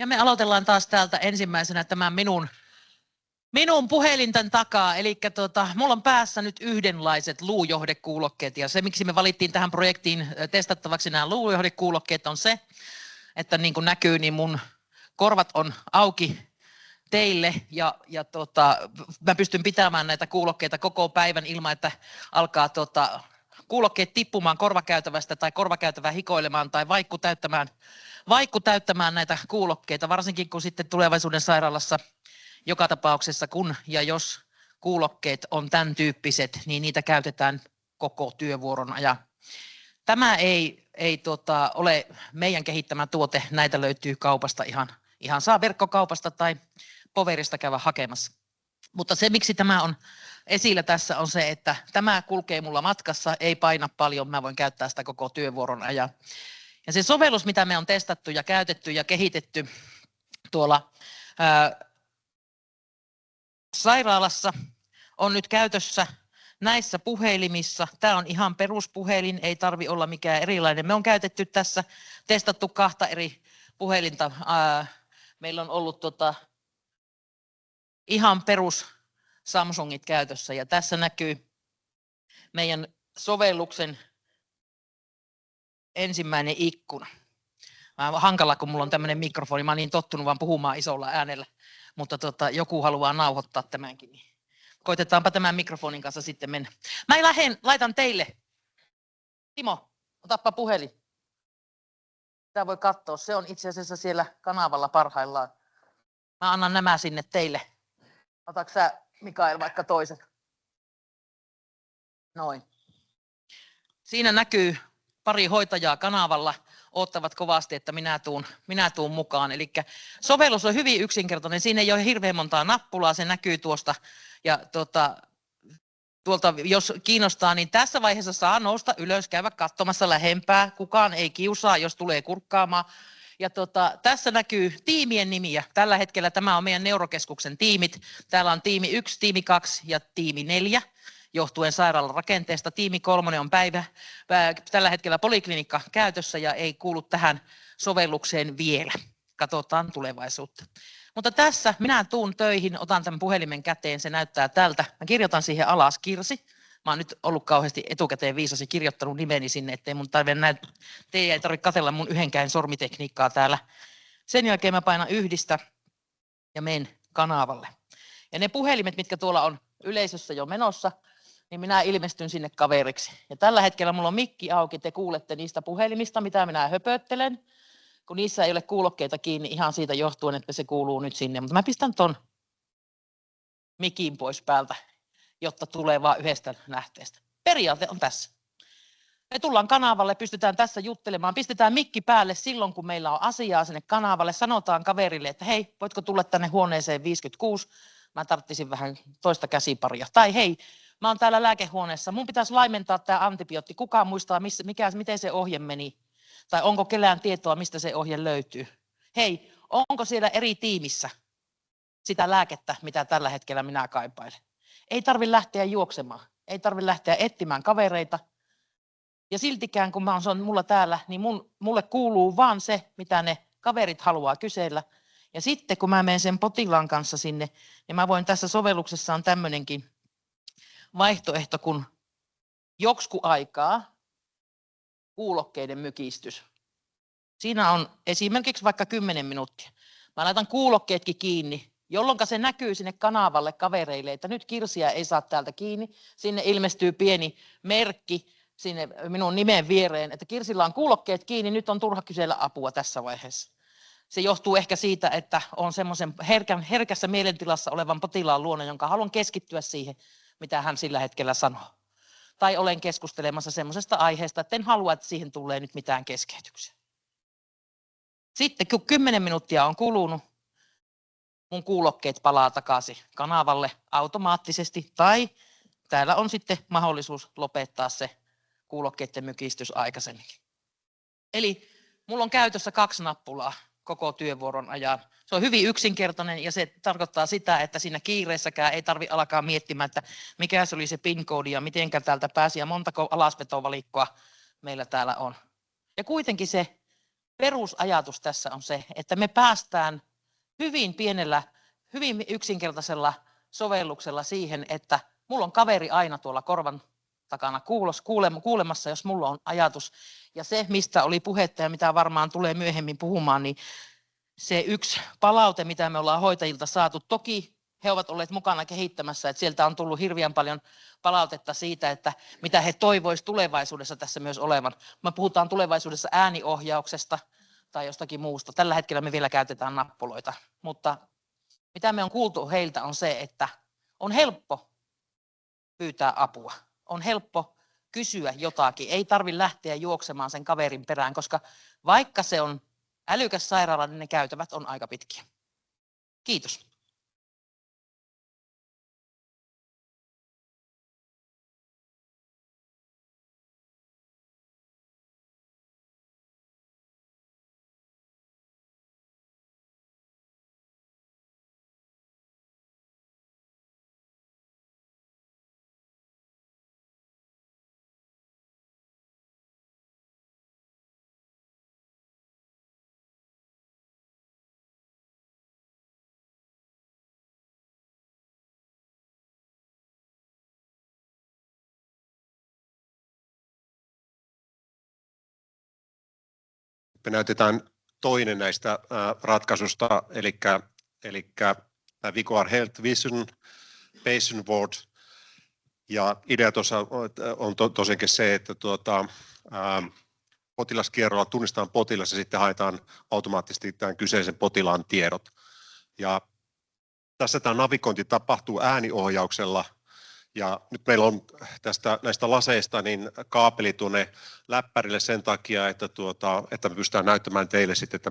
Ja me aloitellaan taas täältä ensimmäisenä tämän minun puhelinten takaa. Eli mulla on päässä nyt yhdenlaiset luujohdekuulokkeet. Ja se, miksi me valittiin tähän projektiin testattavaksi nämä luujohdekuulokkeet, on se, että niin kuin näkyy, niin mun korvat on auki teille ja mä pystyn pitämään näitä kuulokkeita koko päivän ilman, että alkaa kuulokkeet tippumaan korvakäytävästä tai korvakäytävää hikoilemaan tai vaikku täyttämään näitä kuulokkeita, varsinkin kun sitten tulevaisuuden sairaalassa joka tapauksessa kun ja jos kuulokkeet on tämän tyyppiset, niin niitä käytetään koko työvuoron ajan. Tämä ei ole meidän kehittämä tuote, näitä löytyy kaupasta ihan saa verkkokaupasta tai poverista käydä hakemassa. Mutta se, miksi tämä on esillä tässä, on se, että tämä kulkee mulla matkassa, ei paina paljon, mä voin käyttää sitä koko työvuoron ajan. Ja se sovellus, mitä me on testattu ja käytetty ja kehitetty tuolla sairaalassa, on nyt käytössä näissä puhelimissa. Tämä on ihan peruspuhelin, ei tarvi olla mikään erilainen. Me on käytetty tässä, testattu 2 eri puhelinta. Meillä on ollut ihan perus Samsungit käytössä ja tässä näkyy meidän sovelluksen ensimmäinen ikkuna. Hankala, kun mulla on tämmöinen mikrofoni, mä oon niin tottunut vaan puhumaan isolla äänellä, mutta joku haluaa nauhoittaa tämänkin. Niin koitetaanpa tämän mikrofonin kanssa sitten mennä. Mä laitan teille. Timo, otappa puhelin. Sitä voi katsoa, se on itse asiassa siellä kanavalla parhaillaan. Mä annan nämä sinne teille. Otatko sä, Mikael, vaikka toisen? Noin. Siinä näkyy pari hoitajaa kanavalla, odottavat kovasti, että minä tuun mukaan. Eli sovellus on hyvin yksinkertainen, siinä ei ole hirveän montaa nappulaa, se näkyy tuosta. Ja tuolta, jos kiinnostaa, niin tässä vaiheessa saa nousta ylös, käydä katsomassa lähempää. Kukaan ei kiusaa, jos tulee kurkkaamaan. Ja tässä näkyy tiimien nimiä. Tällä hetkellä tämä on meidän neurokeskuksen tiimit. Täällä on tiimi 1, tiimi 2 ja tiimi 4, johtuen sairaalan rakenteesta. Tiimi 3 on tällä hetkellä poliklinikka käytössä ja ei kuulu tähän sovellukseen vielä. Katsotaan tulevaisuutta. Mutta tässä minä tuun töihin, otan tämän puhelimen käteen, se näyttää tältä. Mä kirjoitan siihen alas Kirsi. Mä oon nyt ollut kauheasti etukäteen viisasi kirjoittanut nimeni sinne, ettei mun teidän ei tarvitse katsella mun yhdenkään sormitekniikkaa täällä. Sen jälkeen mä painan yhdistä ja menen kanavalle. Ja ne puhelimet, mitkä tuolla on yleisössä jo menossa, niin minä ilmestyn sinne kaveriksi. Ja tällä hetkellä mulla on mikki auki, te kuulette niistä puhelimista, mitä minä höpöttelen, kun niissä ei ole kuulokkeita kiinni ihan siitä johtuen, että se kuuluu nyt sinne. Mutta mä pistän ton mikin pois päältä, jotta tulee vain yhdestä lähteestä. Periaate on tässä. Me tullaan kanavalle, pystytään tässä juttelemaan, pistetään mikki päälle silloin, kun meillä on asiaa sinne kanavalle. Sanotaan kaverille, että hei, voitko tulla tänne huoneeseen 56? Mä tarvitsin vähän toista käsiparia. Tai hei, mä oon täällä lääkehuoneessa, mun pitäisi laimentaa tämä antibiootti. Kukaan muistaa, miten se ohje meni? Tai onko kellään tietoa, mistä se ohje löytyy? Hei, onko siellä eri tiimissä sitä lääkettä, mitä tällä hetkellä minä kaipailen? Ei tarvitse lähteä juoksemaan, ei tarvitse lähteä etsimään kavereita. Ja siltikään, kun se on mulla täällä, niin mulle kuuluu vaan se, mitä ne kaverit haluaa kysellä. Ja sitten, kun mä menen sen potilaan kanssa sinne, niin mä voin tässä sovelluksessa on tämmöinenkin vaihtoehto, kun joksku aikaa kuulokkeiden mykistys. Siinä on esimerkiksi vaikka 10 minuuttia. Mä laitan kuulokkeetkin kiinni, jolloin se näkyy sinne kanavalle kavereille, että nyt Kirsiä ei saa täältä kiinni. Sinne ilmestyy pieni merkki sinne minun nimen viereen, että Kirsillä on kuulokkeet kiinni, nyt on turha kysellä apua tässä vaiheessa. Se johtuu ehkä siitä, että on semmoisen herkässä mielentilassa olevan potilaan luona, jonka haluan keskittyä siihen, mitä hän sillä hetkellä sanoo. Tai olen keskustelemassa semmoisesta aiheesta, että en halua, että siihen tulee nyt mitään keskeytyksiä. Sitten kun 10 minuuttia on kulunut, mun kuulokkeet palaa takaisin kanavalle automaattisesti, tai täällä on sitten mahdollisuus lopettaa se kuulokkeiden mykistys aikaisemminkin. Eli mulla on käytössä 2 nappulaa koko työvuoron ajan. Se on hyvin yksinkertainen ja se tarkoittaa sitä, että siinä kiireessäkään ei tarvitse alkaa miettimään, että mikä se oli se PIN-koodi ja mitenkä täältä pääsi ja montako alasvetovalikkoa meillä täällä on. Ja kuitenkin se perusajatus tässä on se, että me päästään hyvin pienellä, hyvin yksinkertaisella sovelluksella siihen, että mulla on kaveri aina tuolla korvan takana kuulemassa, jos mulla on ajatus. Ja se, mistä oli puhetta ja mitä varmaan tulee myöhemmin puhumaan, niin se yksi palaute, mitä me ollaan hoitajilta saatu, toki he ovat olleet mukana kehittämässä, että sieltä on tullut hirveän paljon palautetta siitä, että mitä he toivoisivat tulevaisuudessa tässä myös olevan. Me puhutaan tulevaisuudessa ääniohjauksesta tai jostakin muusta. Tällä hetkellä me vielä käytetään nappuloita, mutta mitä me on kuultu heiltä on se, että on helppo pyytää apua. On helppo kysyä jotakin. Ei tarvitse lähteä juoksemaan sen kaverin perään, koska vaikka se on älykäs sairaala, niin ne käytävät on aika pitkiä. Kiitos. Me näytetään toinen näistä ratkaisusta, eli Vigoar Health Vision Patient Board. Ja idea tuossa on tosiaankin se, että potilaskierrolla tunnistetaan potilas ja sitten haetaan automaattisesti tämän kyseisen potilaan tiedot. Ja tässä tämä navigointi tapahtuu ääniohjauksella. Ja nyt meillä on näistä laseista niin kaapeli tuonne läppärille sen takia, että me pystytään näyttämään teille sitten, että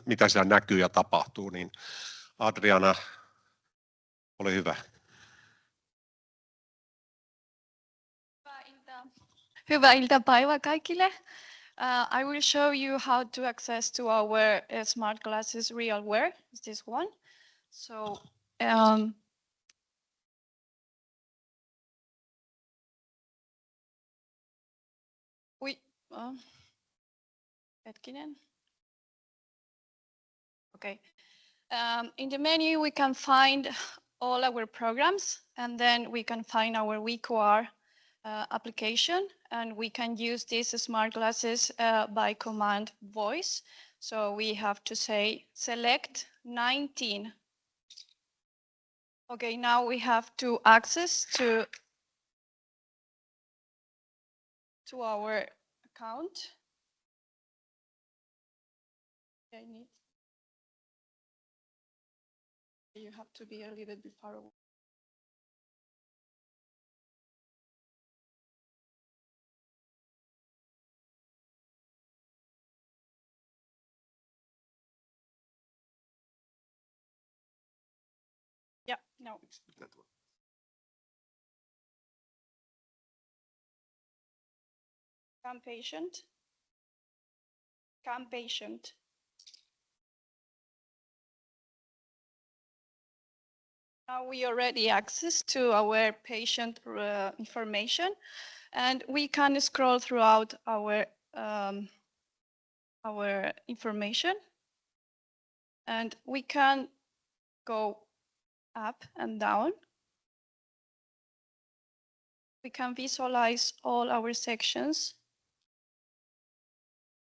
mitä siellä näkyy ja tapahtuu. Niin Adriana, ole hyvä. Hyvää iltapäivää kaikille. I will show you how to access to our smart glasses RealWear. Is this one? So okay. In the menu, we can find all our programs, and then we can find our WeQR application, and we can use these smart glasses by command voice. So we have to say select 19. Okay, now we have to access to our account. You have to be a little bit far away. Yeah, no. Come patient. Come patient. Now we already access to our patient information, and we can scroll throughout our information, and we can go up and down. We can visualize all our sections,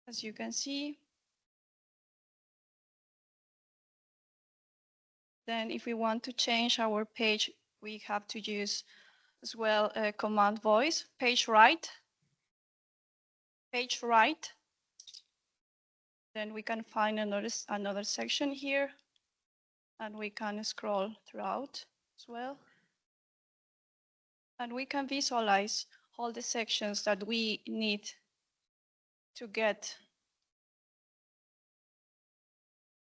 as you can see. Then if we want to change our page, we have to use as well a command voice, page right. Then we can find another section here, and we can scroll throughout as well. And we can visualize all the sections that we need to get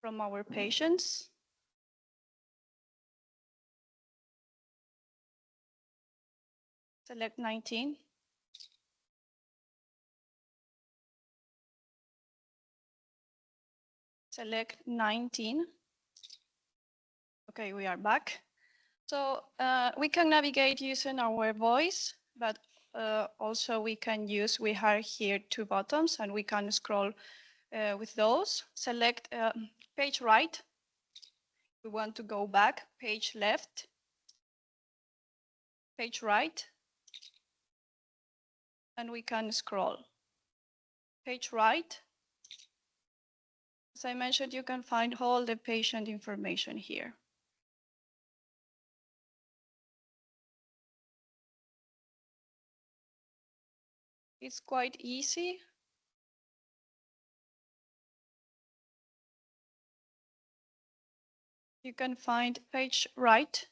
from our patients. Select 19. Select 19. Okay, we are back. So we can navigate using our voice, but also we have here two buttons, and we can scroll with those. Select page right. We want to go back, page left, page right, and we can scroll. Page right. As I mentioned, you can find all the patient information here. It's quite easy. You can find page right.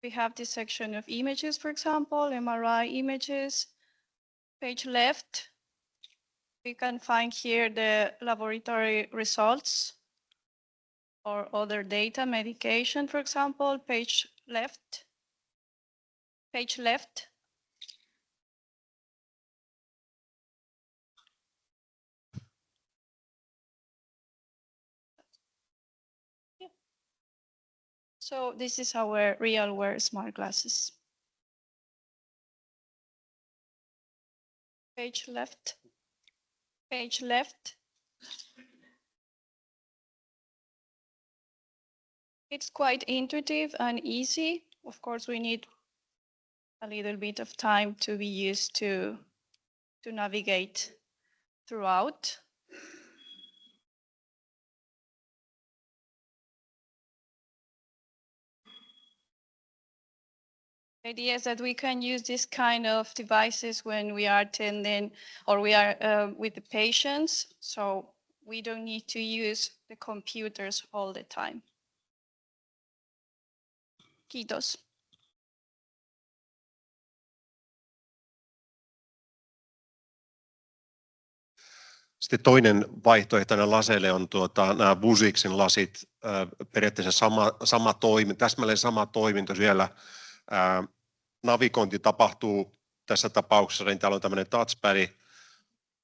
We have this section of images, for example, MRI images. Page left, we can find here the laboratory results or other data, medication, for example. Page left. Page left. So this is our RealWear smart glasses. Page left. Page left. It's quite intuitive and easy. Of course, we need a little bit of time to be used to navigate throughout. The idea is that we can use this kind of devices when we are attending or we are with the patients, so we don't need to use the computers all the time. Kiitos. Sitten toinen vaihtoehtoinen laseille on nämä Vuzixin lasit, periaatteessa täsmälleen sama toiminto siellä. Navigointi tapahtuu tässä tapauksessa, niin täällä on tämmöinen touchpad,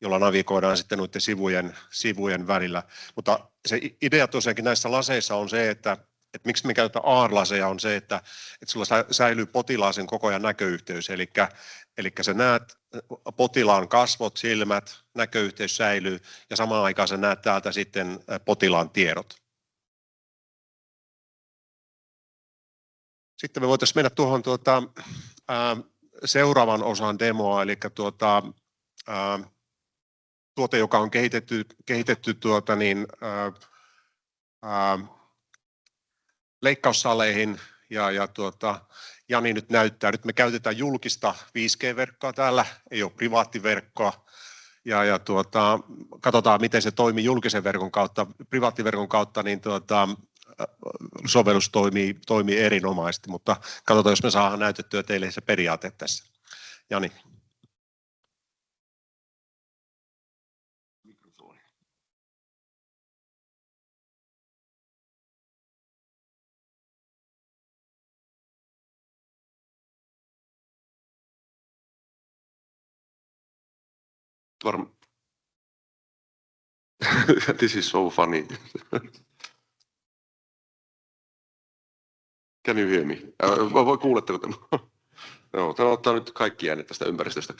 jolla navigoidaan sitten noiden sivujen välillä. Mutta se idea tosiaankin näissä laseissa on se, että miksi me käytetään AR-laseja on se, että sulla säilyy potilaan sen koko ajan näköyhteys. Eli sä näet potilaan kasvot, silmät, näköyhteys säilyy ja samaan aikaan sä näet täältä sitten potilaan tiedot. Sitten me voitaisiin mennä tuohon seuraavan osan demoa, eli tuote, joka on kehitetty leikkaussaleihin ja Jani nyt näyttää. Nyt me käytetään julkista 5G-verkkoa täällä, ei ole privaattiverkkoa. Katsotaan, miten se toimii julkisen verkon kautta. Privaattiverkon kautta niin sovellus toimii erinomaisesti, mutta katsotaan, jos me saadaan näytettyä teille se periaate tässä. Jani. This is so funny. Can you hear me? Kuuletteko te? Joo, tämä ottaa nyt kaikki äänet tästä ympäristöstä.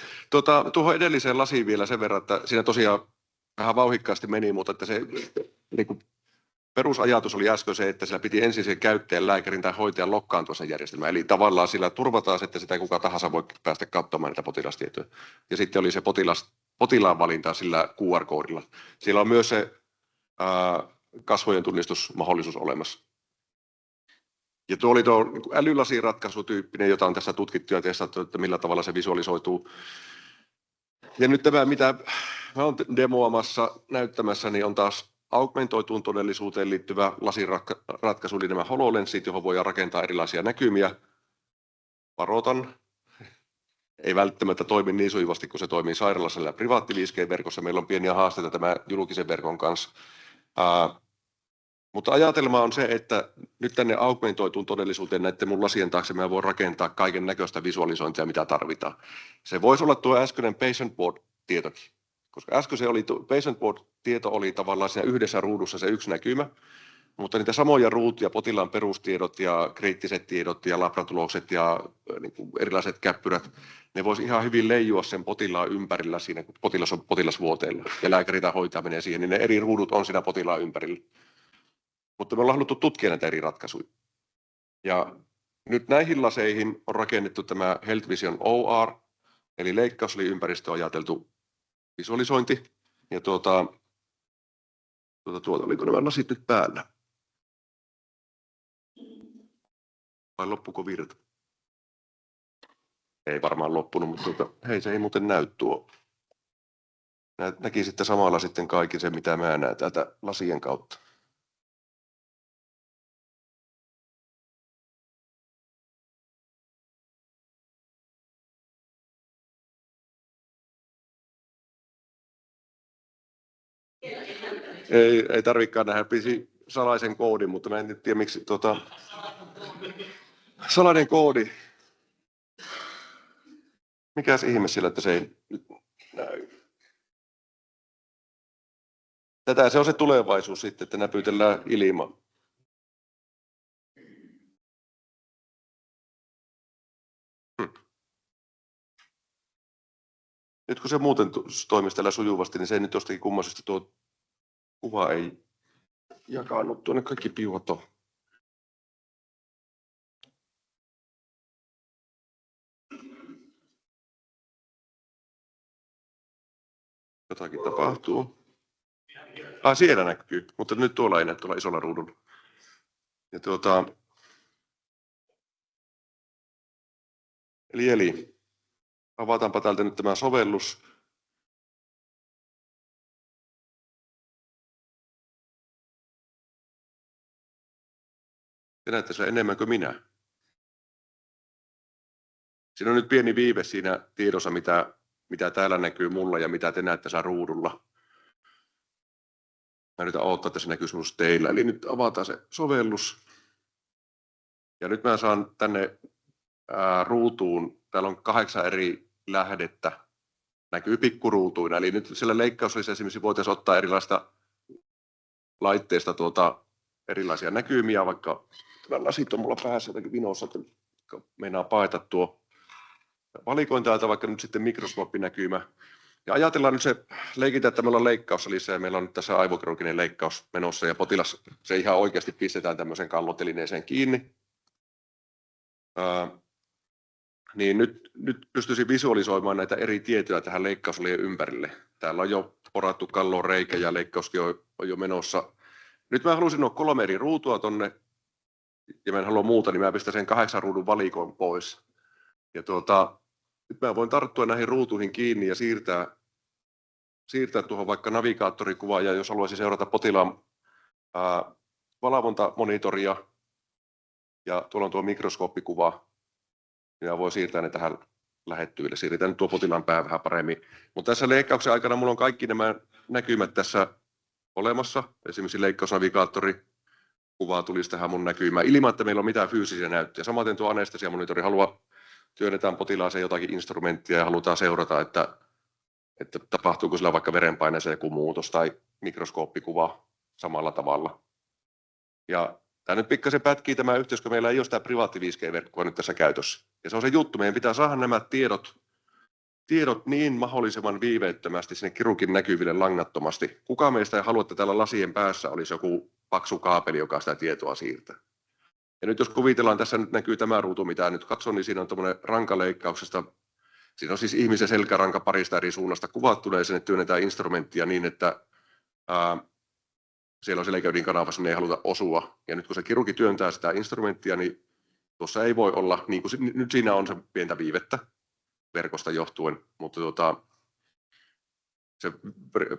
Tuohon edelliseen lasiin vielä sen verran, että siinä tosiaan vähän vauhikkaasti meni, mutta että se niin kuin perusajatus oli äsken se, että sillä piti ensin sen käyttäjän, lääkärin tai hoitajan lokkaantua sen järjestelmään. Eli tavallaan sillä turvataan, että sitä kuka tahansa voi päästä katsomaan näitä potilastietoja. Ja sitten oli se potilaan valinta sillä QR-koodilla. Siellä on myös se kasvojen tunnistusmahdollisuus olemassa. Ja tuo oli tuo niin älylasiratkaisutyyppinen, jota on tässä tutkittu ja testattu, että millä tavalla se visualisoituu. Ja nyt tämä, mitä mä olen demoamassa, näyttämässä, niin on taas augmentoituun todellisuuteen liittyvä lasiratkaisu, eli nämä HoloLensit, johon voidaan rakentaa erilaisia näkymiä. Varoitan, ei välttämättä toimi niin sujuvasti kuin se toimii sairaalassa ja privaatti 5G-verkossa. Meillä on pieniä haasteita tämä julkisen verkon kanssa. Mutta ajatelma on se, että nyt tänne augmentoituun todellisuuteen näiden mun lasien taakse mä voin rakentaa kaiken näköistä visualisointia, mitä tarvitaan. Se voisi olla tuo äskeinen patient board-tietokin, koska äsken se oli patient board-tieto oli tavallaan siinä yhdessä ruudussa se yksi näkymä, mutta niitä samoja ruutuja, potilaan perustiedot ja kriittiset tiedot ja labratulokset ja niin kuin erilaiset käppyrät, ne voisi ihan hyvin leijua sen potilaan ympärillä siinä, kun potilas on potilasvuoteella ja lääkäri tai hoitaja menee siihen, niin ne eri ruudut on siinä potilaan ympärillä. Mutta me ollaan haluttu tutkia näitä eri ratkaisuja. Ja nyt näihin laseihin on rakennettu tämä Health Vision OR, eli leikkaussaliympäristö on ajateltu visualisointi. Ja oliko nämä lasit nyt päällä? Vai loppuko virta? Ei varmaan loppunut, mutta hei, se ei muuten näy tuo. Näki sitten samalla sitten kaikki se, mitä mä näen täältä lasien kautta. Ei tarvikaan nähdä, pisi salaisen koodin, mutta mä en nyt tiedä miksi salainen koodi. Mikäs ihme sillä, että se ei nyt näy. Tätä se on se tulevaisuus sitten, että näpytellään ilman. Nyt kun se muuten toimisi täällä sujuvasti, niin se nyt jostakin kummallisesta tuo kuva ei jakanut tuonne kaikki piuhat on. Jotakin tapahtuu. Siellä näkyy, mutta nyt tuolla ei näy tuolla isolla ruudulla. Ja eli avataanpa täältä nyt tämä sovellus. Te näette sen enemmän kuin minä. Siinä on nyt pieni viive siinä tiedossa, mitä täällä näkyy mulla ja mitä te näette tässä ruudulla. Mä yritän odottaa, että se näkyy myös teillä. Eli nyt avataan se sovellus. Ja nyt mä saan tänne ruutuun. Täällä on 8 eri lähdettä. Näkyy pikkuruutuina. Eli nyt siellä leikkauslisä esimerkiksi voitaisiin ottaa erilaista laitteista erilaisia näkymiä, vaikka tämä lasit on mulla päässä jotenkin vinossa, että meinaa paeta tuo. Valikoin täältä vaikka nyt sitten mikroskooppinäkymä. Ja ajatellaan nyt se, leikitään, että meillä on leikkaussalissa ja meillä on nyt tässä aivokirurginen leikkaus menossa ja potilas, se ihan oikeasti pistetään tämmöiseen kallotelineeseen kiinni. Niin nyt pystyisin visualisoimaan näitä eri tietoja tähän leikkaussalien ympärille. Täällä on jo porattu kallon reikä ja leikkauskin on jo menossa. Nyt mä halusin nuo 3 eri ruutua tonne ja mä en halua muuta, niin mä pistän sen 8 ruudun valikoon pois. Ja nyt mä voin tarttua näihin ruutuihin kiinni ja siirtää tuohon vaikka navigaattorikuvaan, ja jos haluaisin seurata potilaan valvontamonitoria, ja tuolla on tuo mikroskooppikuva, niin mä voin siirtää ne tähän lähettyville. Siirretään nyt tuo potilaan pää vähän paremmin. Mutta tässä leikkauksen aikana mulla on kaikki nämä näkymät tässä olemassa. Esimerkiksi leikkausnavigaattori kuva tulisi tähän mun näkymään, ilman että meillä on mitään fyysisiä näyttöjä. Samaten tuo anestesiamonitori työnnetään potilaaseen jotakin instrumenttia ja halutaan seurata, että tapahtuuko sillä vaikka verenpaineeseen joku muutos tai mikroskooppikuva samalla tavalla. Ja tämä nyt pikkasen pätkii tämä yhteys, kun meillä ei ole sitä privaatti 5G-verkkoa nyt tässä käytössä. Ja se on se juttu, meidän pitää saada nämä tiedot niin mahdollisimman viiveettömästi sinne kirurgin näkyville langattomasti. Kuka meistä ei halua, että täällä lasien päässä olisi joku paksu kaapeli, joka sitä tietoa siirtää. Ja nyt jos kuvitellaan, tässä nyt näkyy tämä ruutu, mitä nyt katson, niin siinä on tuommoinen rankaleikkauksesta. Siinä on siis ihmisen selkäranka parista eri suunnasta kuvattuna ja sinne työnnetään instrumenttia niin, että siellä on selkäydin kanava, sinne ei haluta osua. Ja nyt kun se kirurgi työntää sitä instrumenttia, niin tuossa ei voi olla, niin kuin nyt siinä on se pientä viivettä verkosta johtuen, mutta se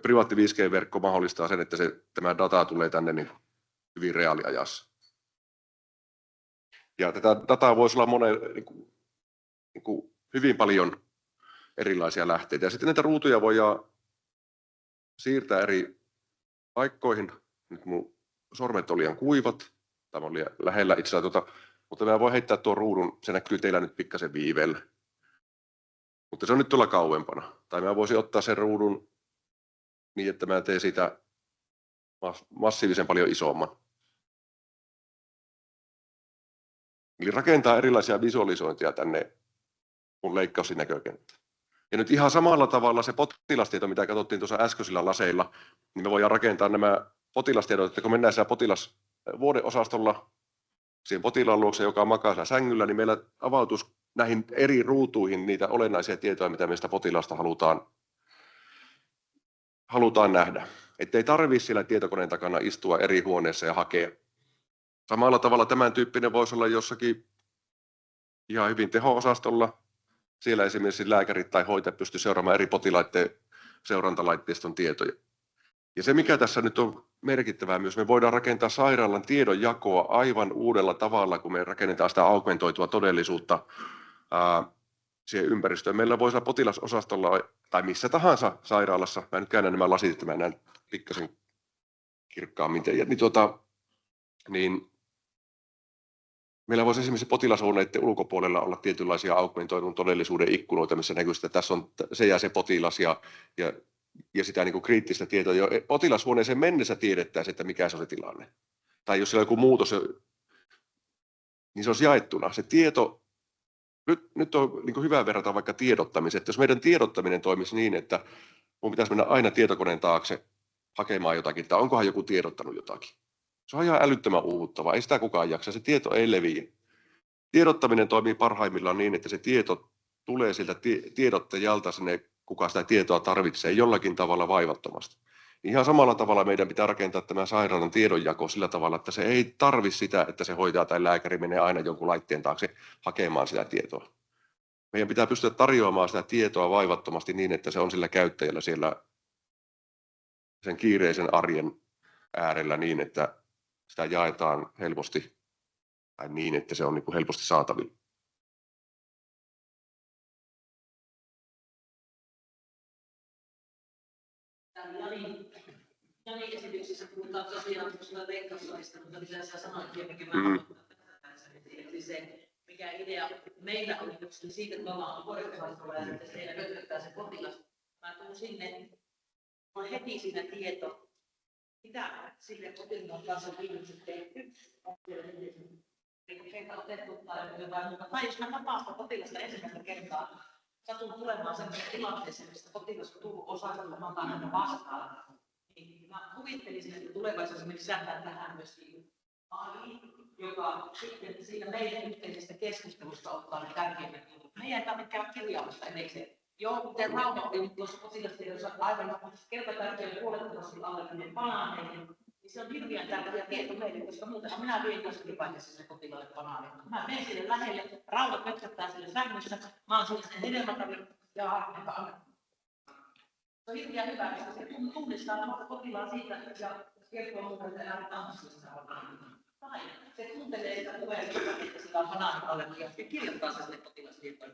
privaatti 5G-verkko mahdollistaa sen, että tämä data tulee tänne niin hyvin reaaliajassa. Ja tätä dataa voisi olla hyvin paljon erilaisia lähteitä. Ja sitten näitä ruutuja voidaan siirtää eri paikkoihin. Nyt mun sormet on liian kuivat. Tämä on liian lähellä itseään, mutta mä voin heittää tuon ruudun. Se näkyy teillä nyt pikkasen viiveellä. Mutta se on nyt tuolla kauempana. Tai mä voisin ottaa sen ruudun niin, että mä teen siitä massiivisen paljon isomman. Eli rakentaa erilaisia visualisointeja tänne mun leikkausnäkökenttään. Ja nyt ihan samalla tavalla se potilastieto, mitä katsottiin tuossa äskeisillä laseilla, niin me voidaan rakentaa nämä potilastiedot, että kun mennään siellä potilasvuodeosastolla siihen potilaan luokse, joka makaa siellä sängyllä, niin meillä avautuisi näihin eri ruutuihin niitä olennaisia tietoja, mitä meistä potilasta halutaan nähdä. Että ei tarvitse siellä tietokoneen takana istua eri huoneessa ja hakea. Samalla tavalla tämän tyyppinen voisi olla jossakin ihan hyvin teho-osastolla. Siellä esimerkiksi lääkärit tai hoitajat pystyvät seuraamaan eri potilaiden seurantalaitteiston tietoja. Ja se, mikä tässä nyt on merkittävää myös, me voidaan rakentaa sairaalan tiedonjakoa aivan uudella tavalla, kun me rakennetaan sitä augmentoitua todellisuutta siihen ympäristöön. Meillä voisi olla potilasosastolla tai missä tahansa sairaalassa, mä nyt käännän nämä lasit, että mä näen pikkasen kirkkaammin, niin meillä voisi esimerkiksi potilashuoneiden ulkopuolella olla tietynlaisia augmentoidun todellisuuden ikkunoita, missä näkyy, että tässä on se ja se potilas ja sitä niin kuin kriittistä tietoa. Jo potilashuoneeseen mennessä tiedettäisiin, että mikä se on se tilanne. Tai jos siellä on joku muutos, niin se on jaettuna. Se tieto, nyt on niin kuin hyvä verrata vaikka tiedottamiseen. Että jos meidän tiedottaminen toimisi niin, että mun pitäisi mennä aina tietokoneen taakse hakemaan jotakin, tai onkohan joku tiedottanut jotakin. Se on ihan älyttömän uuvuttavaa, ei sitä kukaan jaksa, se tieto ei leviä. Tiedottaminen toimii parhaimmillaan niin, että se tieto tulee siltä tiedottajalta sinne, kuka sitä tietoa tarvitsee, jollakin tavalla vaivattomasti. Ihan samalla tavalla meidän pitää rakentaa tämä sairaalan tiedonjako sillä tavalla, että se ei tarvitse sitä, että se hoitaja tai lääkäri menee aina jonkun laitteen taakse hakemaan sitä tietoa. Meidän pitää pystyä tarjoamaan sitä tietoa vaivattomasti niin, että se on sillä käyttäjällä siellä sen kiireisen arjen äärellä niin, että sitä jaetaan helposti tai niin, että se on niin kuin helposti saatavilla. Janin esityksessä puhutaan tosiaan leikkauslaista, mutta mitä sä sanoitkin, mikä eli se, mikä idea meillä on just siitä, että me ollaan vuodeosastolla ja sitten siellä löytää se potilas. Mä tuun sinne, on heti siinä tieto, mitä sille potilaan kanssa on viimeiset tehty. Heitä otettu tai jotain muuta. Tai jos mä tapaan sitä potilasta ensimmäistä kertaa, satun tulemaan sellaiseen tilanteeseen, mistä potilas on tullut osastolla, mä otan häntä vastaan. Niin mä kuvittelisin, että tulevaisuudessa me lisätään tähän myöskin AI, joka sitten siinä meidän yhteisestä keskustelusta ottaa ne tärkeimmät jutut. Meidän ei tarvitse käydä kirjaamista erikseen. Joo, kuten Rauno oli tuossa potilastiedossa aivan kertakaikkeen huolettavasti alle banaaneihin, niin se on hirveän tärkeä tieto meille, koska muutenhan minä vien jossakin vaiheessa sen potilaalle banaanin. Mä menen sille lähelle, Rauno pötköttää sille sängyssä, mä oon sille sen hedelmätavin ja se on hirveän hyvä, koska se tunnistaa potilaan siitä ja kertoo muuta, että äänet ansiosta on. Tai se kuuntelee sitä puheesta, että sillä on banaanin alle ja kirjoittaa se sinne potilastietoon.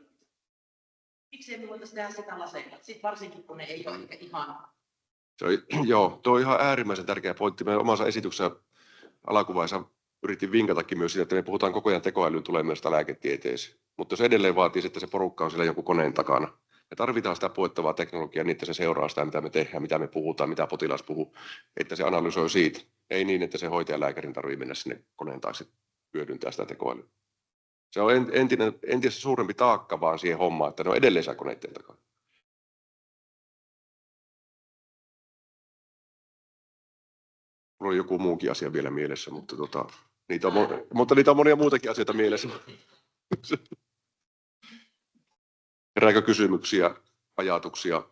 Miksi me voitaisiin tehdä sitä laseilla? Sitten varsinkin, kun ne ei ole ihan... Joo, tuo on ihan äärimmäisen tärkeä pointti. Meidän omassa esityksessä alakuvaiheessa yritin vinkatakin myös sitä, että me puhutaan koko ajan tekoälyyn tulemisesta lääketieteeseen. Mutta jos edelleen vaatii, että se porukka on siellä jonkun koneen takana, me tarvitaan sitä puettavaa teknologiaa niin, että se seuraa sitä, mitä me tehdään, mitä me puhutaan, mitä potilas puhuu, että se analysoi siitä. Ei niin, että se hoitajalääkärin tarvitsee mennä sinne koneen taakse hyödyntää sitä tekoälyä. Se on entistä suurempi taakka vaan siihen hommaan, että ne on edelleen siellä koneiden takana. Mulla oli joku muukin asia vielä mielessä, mutta niitä on monia muutakin asioita mielessä. Herääkö kysymyksiä, ajatuksia?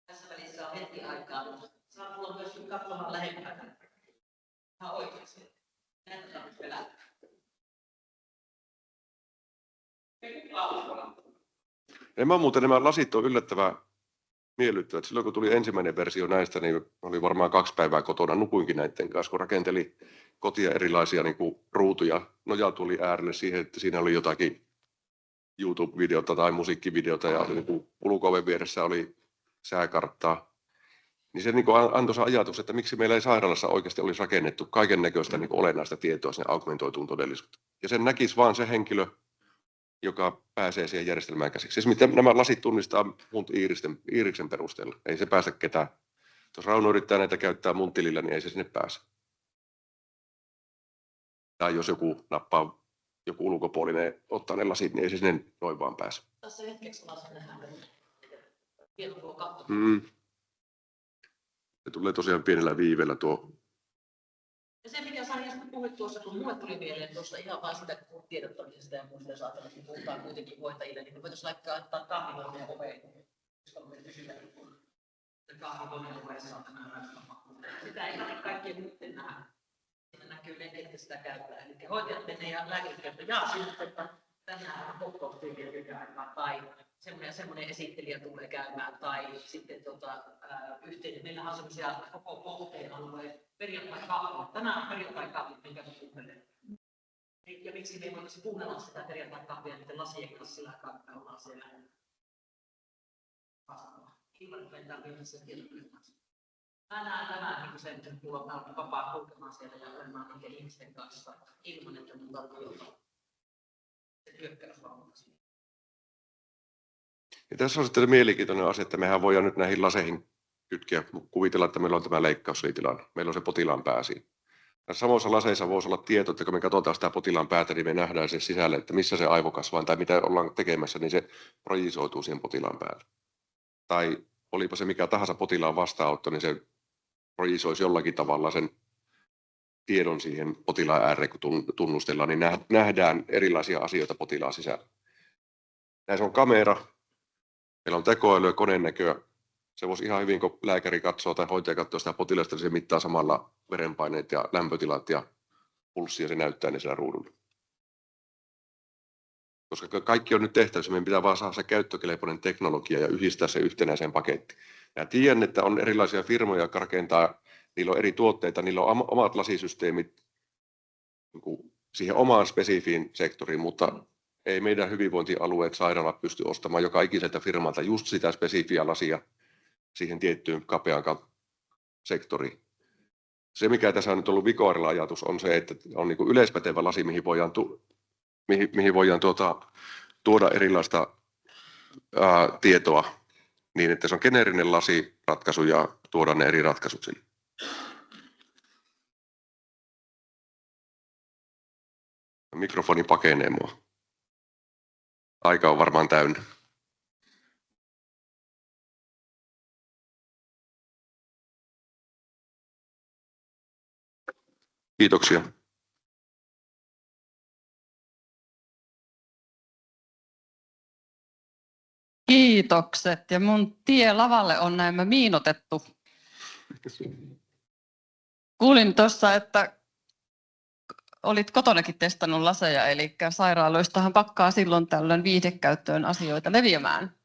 Tässä välissä on hetki aikaa, mutta saa tulla myös katsomaan lähempää. Ihan oikeasti. Näytetään nyt vielä. Nämä lasit on yllättävän miellyttävät. Silloin kun tuli ensimmäinen versio näistä, niin oli varmaan 2 päivää kotona, nukuinkin näiden kanssa, kun rakenteli kotia erilaisia niin kuin ruutuja. Noja tuli äärelle siihen, että siinä oli jotakin YouTube-videota tai musiikkivideota ja niin ulko-oven vieressä oli sääkarttaa. Niin se niin kuin antoi se ajatus, että miksi meillä ei sairaalassa oikeasti olisi rakennettu kaiken näköistä niin kuin olennaista tietoa sinne augmentoituun todellisuuteen. Ja sen näkisi vaan se henkilö, joka pääsee siihen järjestelmään käsiksi. Siis nämä lasit tunnistaa mun iiriksen perusteella. Ei se päästä ketään. Jos Rauno yrittää näitä käyttää mun tilillä, niin ei se sinne pääse. Tai jos joku nappaa, joku ulkopuolinen ottaa ne lasit, niin ei se sinne noin vaan pääse. Tässä hetkeksi lasen nähdään. Pieni tuo katto. Se tulee tosiaan pienellä viiveellä tuo. Ja se, mikä Sari äsken puhuit tuossa, kun mulle tuli mieleen tuossa ihan vaan sitä tiedottamisesta ja muista, jos ajatellaan, että puhutaan kuitenkin hoitajille, niin me voitaisiin laittaa kahvihuoneen oveen. Kahvihuoneen ovessa on tämä. Sitä ei tarvitse kaikkien muuten nähdä. Siinä näkyy ne, ketkä sitä käyttää. Eli hoitajat menee ja lääkärit käyttää. Jaa, siinä että tänään on kokoustyökiä käymään tai semmoinen esittelijä tulee käymään tai sitten yhteinen. Meillähän on semmoisia koko kohteen alueen perjantai-kahvit. Tänään on perjantai-kahvit, minkä me kuuntelen. Ja miksi me ei voitaisiin kuunnella sitä perjantai-kahvia niiden lasien kanssa sillä aikaa, että ollaan siellä vastaavaa. Ilman, että meidän tarvitsee sen tietokoneen kanssa. Mä näen tämän niin sen, että mulla on vapaa kulkemaan siellä ja olemaan niiden ihmisten kanssa ilman, että mun tarvitsee olla se hyökkäysvalvonta. Ja tässä on sitten se mielenkiintoinen asia, että mehän voidaan nyt näihin laseihin kytkeä, kuvitella, että meillä on tämä leikkausliitilanne. Meillä on se potilaan pää siinä. Näissä samoissa laseissa voisi olla tieto, että kun me katsotaan sitä potilaan päätä, niin me nähdään se sisälle, että missä se aivokasva on tai mitä ollaan tekemässä, niin se projisoituu siihen potilaan päälle. Tai olipa se mikä tahansa potilaan vastaanotto, niin se projisoisi jollakin tavalla sen tiedon siihen potilaan ääreen, kun tunnustellaan, niin nähdään erilaisia asioita potilaan sisällä. Näissä on kamera, meillä on tekoälyä, koneenäköä. Se voisi ihan hyvin, kun lääkäri katsoo tai hoitaja katsoo sitä potilasta, niin se mittaa samalla verenpaineet ja lämpötilat ja pulssi ja se näyttää ne siellä ruudulla. Koska kaikki on nyt tehtävissä, meidän pitää vaan saada se käyttökelpoinen teknologia ja yhdistää se yhtenäiseen pakettiin. Ja tiedän, että on erilaisia firmoja, jotka rakentaa, niillä on eri tuotteita, niillä on omat lasisysteemit niin siihen omaan spesifiin sektoriin, mutta ei meidän hyvinvointialueet, sairaalat pysty ostamaan joka ikiseltä firmalta just sitä spesifiä lasia siihen tiettyyn kapeaan sektoriin. Se, mikä tässä on nyt ollut Vicoarilla ajatus, on se, että on niin kuin yleispätevä lasi, mihin voidaan tuoda erilaista tietoa niin, että se on geneerinen lasiratkaisu ja tuoda ne eri ratkaisut sinne. Mikrofoni pakenee mua. Aika on varmaan täynnä. Kiitoksia. Kiitokset. Ja mun tie lavalle on näemmä miinotettu. Kuulin tuossa, että olit kotonakin testannut laseja, eli sairaaloistahan pakkaa silloin tällöin viihdekäyttöön asioita leviämään.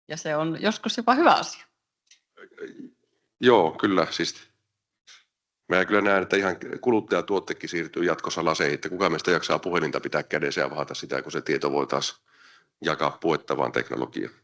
Ja se on joskus jopa hyvä asia. Joo, kyllä. Siis mä kyllä näen, että ihan kuluttajatuottekin siirtyy jatkossa laseihin, että kuka meistä jaksaa puhelinta pitää kädessä ja vahata sitä, kun se tieto voi taas jakaa puettavaan teknologiaan.